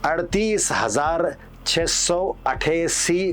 38,688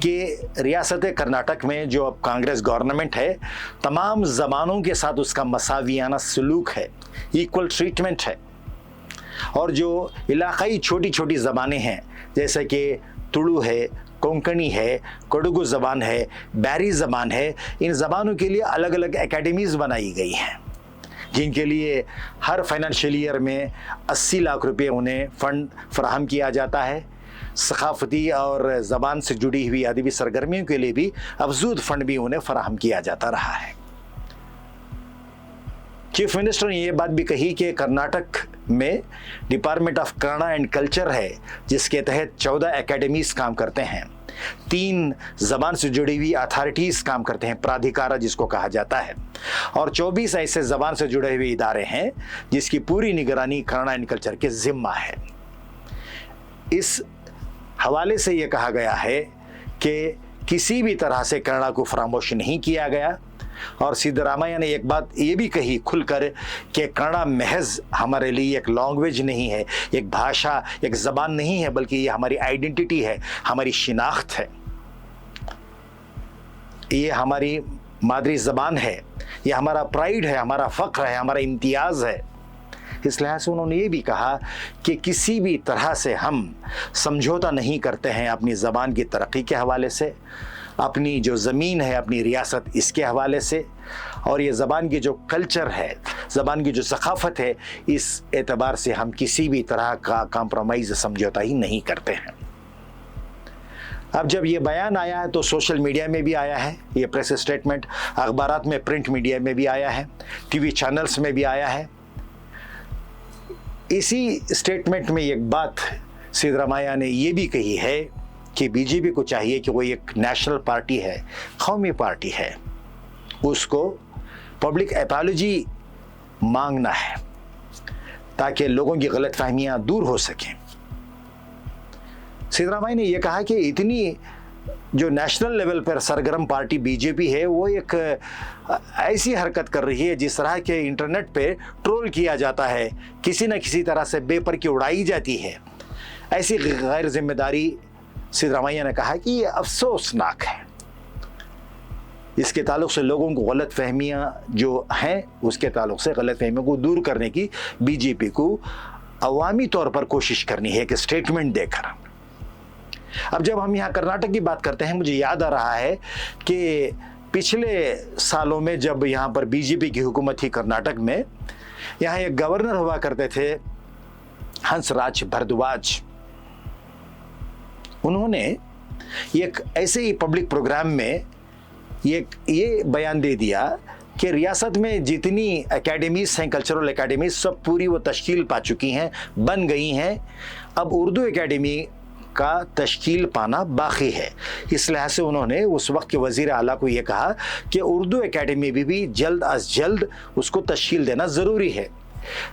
کہ ریاست کرناٹک میں جو اب کانگریس گورنمنٹ ہے تمام زبانوں کے ساتھ اس کا مساویانہ سلوک ہے، ایکول ٹریٹمنٹ ہے، اور جو علاقائی چھوٹی چھوٹی زبانیں ہیں جیسے کہ تڑو ہے، کونکنی ہے، کوڈگو زبان ہے، بیری زبان ہے، ان زبانوں کے لیے الگ الگ اکیڈمیز بنائی گئی ہیں جن کے لیے ہر فائنینشیل ایئر میں 80 لاکھ روپے انہیں فنڈ فراہم کیا جاتا ہے۔ ثقافتی اور زبان سے جڑی ہوئی ادبی سرگرمیوں کے لیے بھی افزود فنڈ بھی انہیں فراہم کیا جاتا رہا ہے۔ چیف منسٹر نے یہ بات بھی کہی کہ کرناٹک میں department of Kannada and culture ہے جس کے تحت 14 اکیڈمیز کام کرتے ہیں، 3 زبان سے جڑی ہوئی اتھارٹیز کام کرتے ہیں، پرادھیکارا جس کو کہا جاتا ہے، اور 24 ایسے زبان سے جڑے ہوئے ادارے ہیں جس کی پوری نگرانی کنڑا اینڈ کلچر کے ذمہ ہے۔ اس حوالے سے یہ کہا گیا ہے کہ کسی بھی طرح سے کنڑا کو فراموش نہیں کیا گیا، اور سدرامیا نے ایک بات یہ بھی کہی کھل کر کہ کنڑا محض ہمارے لیے ایک لینگویج نہیں ہے، ایک بھاشا، ایک زبان نہیں ہے، بلکہ یہ ہماری آئیڈینٹی ہے، ہماری شناخت ہے، یہ ہماری مادری زبان ہے، یہ ہمارا پرائیڈ ہے، ہمارا فخر ہے، ہمارا امتیاز ہے۔ اس لحاظ سے انہوں نے یہ بھی کہا کہ کسی بھی طرح سے ہم سمجھوتا نہیں کرتے ہیں اپنی زبان کی ترقی کے حوالے سے، اپنی جو زمین ہے، اپنی ریاست، اس کے حوالے سے، اور یہ زبان کی جو کلچر ہے، زبان کی جو ثقافت ہے، اس اعتبار سے ہم کسی بھی طرح کا کمپرومائز سمجھوتا ہی نہیں کرتے ہیں۔ اب جب یہ بیان آیا ہے تو سوشل میڈیا میں بھی آیا ہے، یہ پریس اسٹیٹمنٹ اخبارات میں، پرنٹ میڈیا میں بھی آیا ہے، ٹی وی چینلز میں بھی آیا ہے۔ اسی اسٹیٹمنٹ میں ایک بات سدرامیا نے یہ بھی کہی ہے کہ بی جے پی کو چاہیے کہ وہ ایک نیشنل پارٹی ہے، قومی پارٹی ہے، اس کو پبلک اپالوجی مانگنا ہے تاکہ لوگوں کی غلط فہمیاں دور ہو سکیں۔ سدرامیا نے یہ کہا کہ اتنی جو نیشنل لیول پر سرگرم پارٹی بی جے پی ہے وہ ایک ایسی حرکت کر رہی ہے جس طرح کے انٹرنیٹ پہ ٹرول کیا جاتا ہے، کسی نہ کسی طرح سے بے پر کی اڑائی جاتی ہے، ایسی غیر ذمہ داری سدرامیا نے کہا کہ یہ افسوسناک ہے۔ اس کے تعلق سے لوگوں کو غلط فہمیاں جو ہیں، اس کے تعلق سے غلط فہمیوں کو دور کرنے کی بی جے پی کو عوامی طور پر کوشش کرنی ہے، ایک اسٹیٹمنٹ دے کر۔ اب جب ہم یہاں کرناٹک کی بات کرتے ہیں، مجھے یاد آ رہا ہے کہ پچھلے سالوں میں جب یہاں پر بی جے پی کی حکومت تھی کرناٹک میں، یہاں ایک گورنر ہوا کرتے تھے ہنس راج بھردواج۔ انہوں نے ایک ایسے ہی پبلک پروگرام میں یہ بیان دے دیا کہ ریاست میں جتنی اکیڈمیز ہیں، کلچرل اکیڈمیز، سب پوری وہ تشکیل پا چکی ہیں، بن گئی ہیں، اب اردو اکیڈمی کا تشکیل پانا باقی ہے۔ اس لحاظ سے انہوں نے اس وقت کے وزیر اعلیٰ کو یہ کہا کہ اردو اکیڈمی بھی جلد از جلد اس کو تشکیل دینا ضروری ہے۔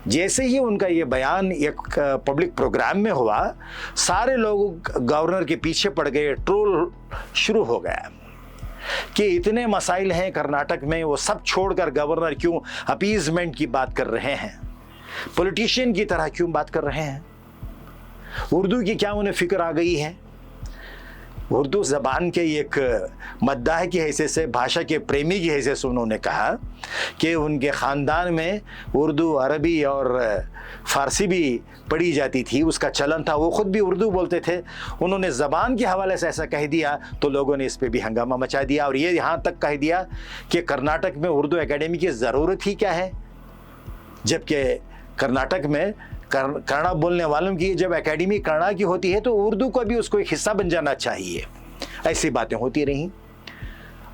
جیسے ہی ان کا یہ بیان ایک پبلک پروگرام میں ہوا، سارے لوگ گورنر کے پیچھے پڑ گئے، ٹرول شروع ہو گیا کہ اتنے مسائل ہیں کرناٹک میں، وہ سب چھوڑ کر گورنر کیوں اپیزمنٹ کی بات کر رہے ہیں، پولیٹیشین کی طرح کیوں بات کر رہے ہیں، اردو کی کیا انہیں فکر آ گئی ہے۔ اردو زبان کے ایک مداح کی حیثیت سے، بھاشا کے پریمی کی حیثیت سے انہوں نے کہا کہ ان کے خاندان میں اردو، عربی اور فارسی بھی پڑھی جاتی تھی، اس کا چلن تھا، وہ خود بھی اردو بولتے تھے۔ انہوں نے زبان کے حوالے سے ایسا کہہ دیا تو لوگوں نے اس پہ بھی ہنگامہ مچا دیا، اور یہ یہاں تک کہہ دیا کہ کرناٹک میں اردو اکیڈمی کی ضرورت ہی کیا ہے، جبکہ کرناٹک میں کنڑا بولنے والوں کی جب اکیڈمی کنڑا کی ہوتی ہے تو اردو کو بھی اس کو ایک حصہ بن جانا چاہیے۔ ایسی باتیں ہوتی رہیں۔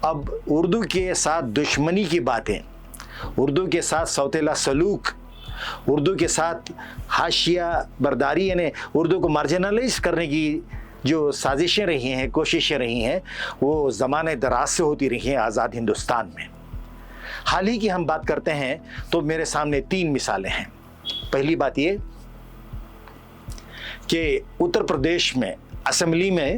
اب اردو کے ساتھ دشمنی کی باتیں، اردو کے ساتھ سوتیلا سلوک، اردو کے ساتھ حاشیہ برداری، یعنی اردو کو مارجنلائز کرنے کی جو سازشیں رہی ہیں، کوششیں رہی ہیں، وہ زمانے دراز سے ہوتی رہی ہیں آزاد ہندوستان میں۔ حال ہی کی ہم بات کرتے ہیں تو میرے سامنے 3 مثالیں ہیں۔ پہلی بات یہ کہ اتر پردیش میں اسمبلی میں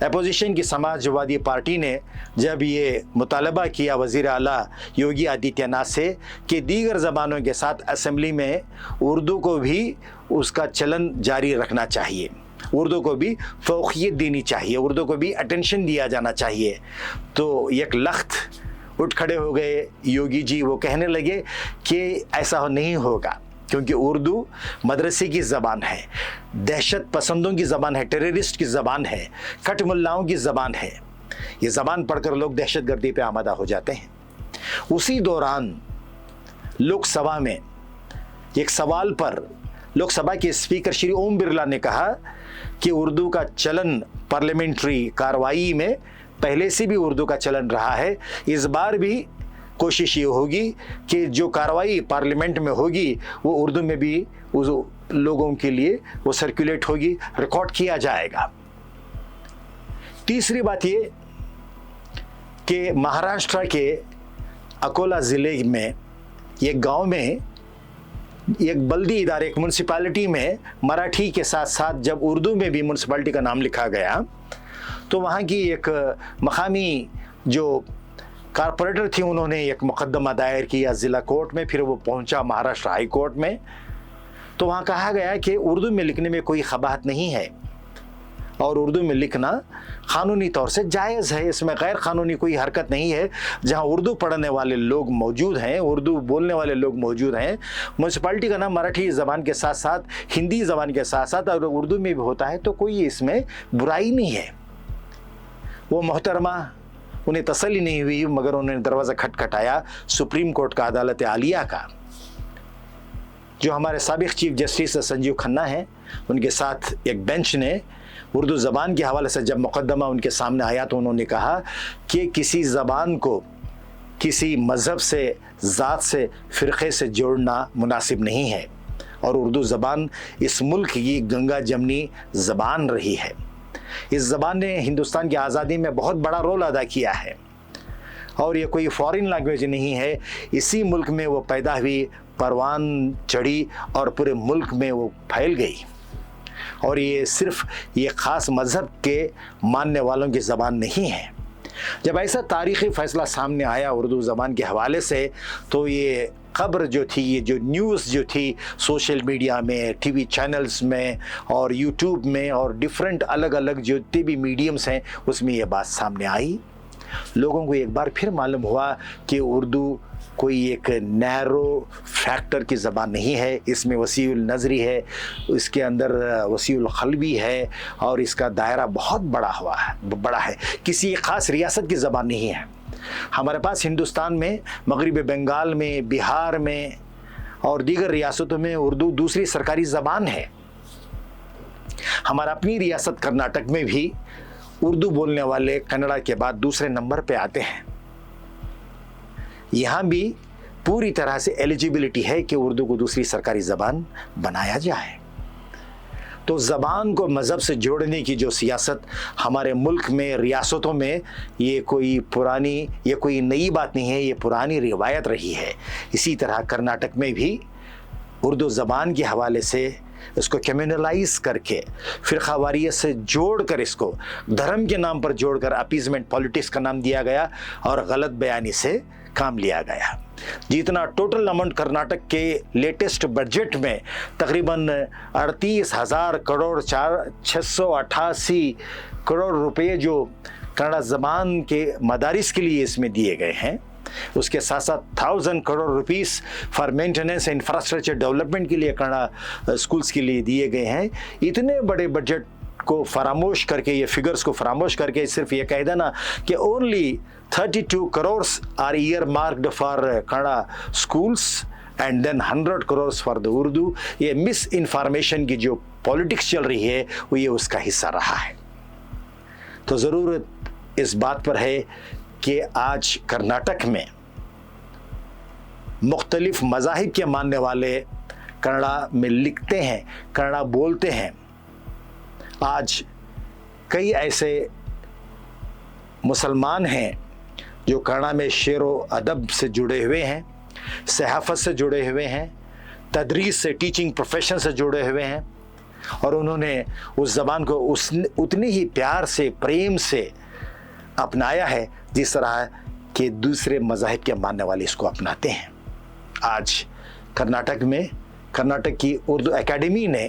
اپوزیشن کی سماجوادی پارٹی نے جب یہ مطالبہ کیا وزیر اعلیٰ یوگی آدتیہ ناتھ سے کہ دیگر زبانوں کے ساتھ اسمبلی میں اردو کو بھی اس کا چلن جاری رکھنا چاہیے، اردو کو بھی فوقیت دینی چاہیے, اردو کو بھی اٹینشن دیا جانا چاہیے. تو ایک لخت اٹھ کھڑے ہو گئے یوگی جی, وہ کہنے لگے کہ ایسا نہیں ہوگا, کیونکہ اردو مدرسے کی زبان ہے, دہشت پسندوں کی زبان ہے, ٹیررسٹ کی زبان ہے, کٹ ملاؤں کی زبان ہے. یہ زبان پڑھ کر لوگ دہشت گردی پہ آمادہ ہو جاتے ہیں. اسی دوران لوک سبھا میں ایک سوال پر لوک سبھا کے اسپیکر شری اوم برلا نے کہا کہ اردو کا چلن پارلیمنٹری کاروائی میں پہلے سے بھی اردو کا چلن رہا ہے, اس بار بھی کوشش یہ ہوگی کہ جو کاروائی پارلیمنٹ میں ہوگی وہ اردو میں بھی لوگوں کے لیے وہ سرکولیٹ ہوگی, ریکارڈ کیا جائے گا. تیسری بات یہ کہ مہاراشٹر کے اکولا ضلع میں ایک گاؤں میں ایک بلدی ادارے, ایک میونسپلٹی میں مراٹھی کے ساتھ ساتھ جب اردو میں بھی میونسپلٹی کا نام لکھا گیا تو وہاں کی ایک مقامی جو کارپوریٹر تھی انہوں نے ایک مقدمہ دائر کیا ضلع کورٹ میں, پھر وہ پہنچا مہاراشٹر ہائی کورٹ میں. تو وہاں کہا گیا کہ اردو میں لکھنے میں کوئی قباحت نہیں ہے اور اردو میں لکھنا قانونی طور سے جائز ہے, اس میں غیر قانونی کوئی حرکت نہیں ہے. جہاں اردو پڑھنے والے لوگ موجود ہیں, اردو بولنے والے لوگ موجود ہیں, میونسپلٹی کا نام مراٹھی زبان کے ساتھ ساتھ ہندی زبان کے ساتھ ساتھ اور اردو میں بھی ہوتا ہے, تو کوئی اس میں برائی نہیں ہے. وہ محترمہ انہیں تسلی نہیں ہوئی مگر انہوں نے دروازہ کھٹکھٹایا سپریم کورٹ کا, عدالت عالیہ کا. جو ہمارے سابق چیف جسٹس سنجیو کھنہ ہیں, ان کے ساتھ ایک بینچ نے اردو زبان کے حوالے سے جب مقدمہ ان کے سامنے آیا تو انہوں نے کہا کہ کسی زبان کو کسی مذہب سے, ذات سے, فرقے سے جوڑنا مناسب نہیں ہے, اور اردو زبان اس ملک کی گنگا جمنی زبان رہی ہے. اس زبان نے ہندوستان کی آزادی میں بہت بڑا رول ادا کیا ہے, اور یہ کوئی فارن لینگویج نہیں ہے. اسی ملک میں وہ پیدا ہوئی, پروان چڑھی اور پورے ملک میں وہ پھیل گئی, اور یہ صرف یہ خاص مذہب کے ماننے والوں کی زبان نہیں ہے. جب ایسا تاریخی فیصلہ سامنے آیا اردو زبان کے حوالے سے تو یہ خبر جو تھی, یہ جو نیوز جو تھی سوشل میڈیا میں, ٹی وی چینلز میں اور یوٹیوب میں اور ڈیفرنٹ الگ الگ جو بھی میڈیمز ہیں اس میں یہ بات سامنے آئی. لوگوں کو ایک بار پھر معلوم ہوا کہ اردو کوئی ایک نیرو فیکٹر کی زبان نہیں ہے, اس میں وسیع النظری ہے, اس کے اندر وسیع القلبی ہے, اور اس کا دائرہ بہت بڑا ہے. کسی ایک خاص ریاست کی زبان نہیں ہے. ہمارے پاس ہندوستان میں مغربی بنگال میں, بہار میں اور دیگر ریاستوں میں اردو دوسری سرکاری زبان ہے. ہمارا اپنی ریاست کرناٹک میں بھی اردو بولنے والے کنڑا کے بعد دوسرے نمبر پہ آتے ہیں. یہاں بھی پوری طرح سے ایلیجیبلٹی ہے کہ اردو کو دوسری سرکاری زبان بنایا جائے. تو زبان کو مذہب سے جوڑنے کی جو سیاست ہمارے ملک میں, ریاستوں میں, یہ کوئی نئی بات نہیں ہے, یہ پرانی روایت رہی ہے. اسی طرح کرناٹک میں بھی اردو زبان کے حوالے سے اس کو کمیونلائز کر کے, فرقہ واریت سے جوڑ کر, اس کو دھرم کے نام پر جوڑ کر اپیزمنٹ پالیٹکس کا نام دیا گیا اور غلط بیانی سے کام لیا گیا. جتنا ٹوٹل اماؤنٹ کرناٹک کے لیٹسٹ بجٹ میں تقریباً 38,000 کروڑ 688 کروڑ روپے جو کنڑا زبان کے مدارس کے لیے اس میں دیے گئے ہیں, اس کے ساتھ ساتھ 1000 crore rupees for maintenance infrastructure development کے لیے کنڑا اسکولز کے لیے دیے گئے ہیں. اتنے بڑے بجٹ کو فراموش کر کے, یہ فگرز کو فراموش کر کے صرف یہ کہہ دینا کہ only 32 crores are earmarked for Kannada schools and then 100 crores for the Urdu, یہ مس انفارمیشن کی جو پالیٹکس چل رہی ہے وہ یہ اس کا حصہ رہا ہے. تو ضرورت اس بات پر ہے کہ آج کرناٹک میں مختلف مذاہب کے ماننے والے کنڑا میں لکھتے ہیں, کنڑا بولتے ہیں. آج کئی ایسے مسلمان ہیں جو کنڑا میں شعر و ادب سے جڑے ہوئے ہیں, صحافت سے جڑے ہوئے ہیں, تدریس سے, ٹیچنگ پروفیشن سے جڑے ہوئے ہیں, اور انہوں نے اس زبان کو اتنی ہی پیار سے, پریم سے اپنایا ہے جس طرح کہ دوسرے مذاہب کے ماننے والے اس کو اپناتے ہیں. آج کرناٹک میں کرناٹک کی اردو اکیڈمی نے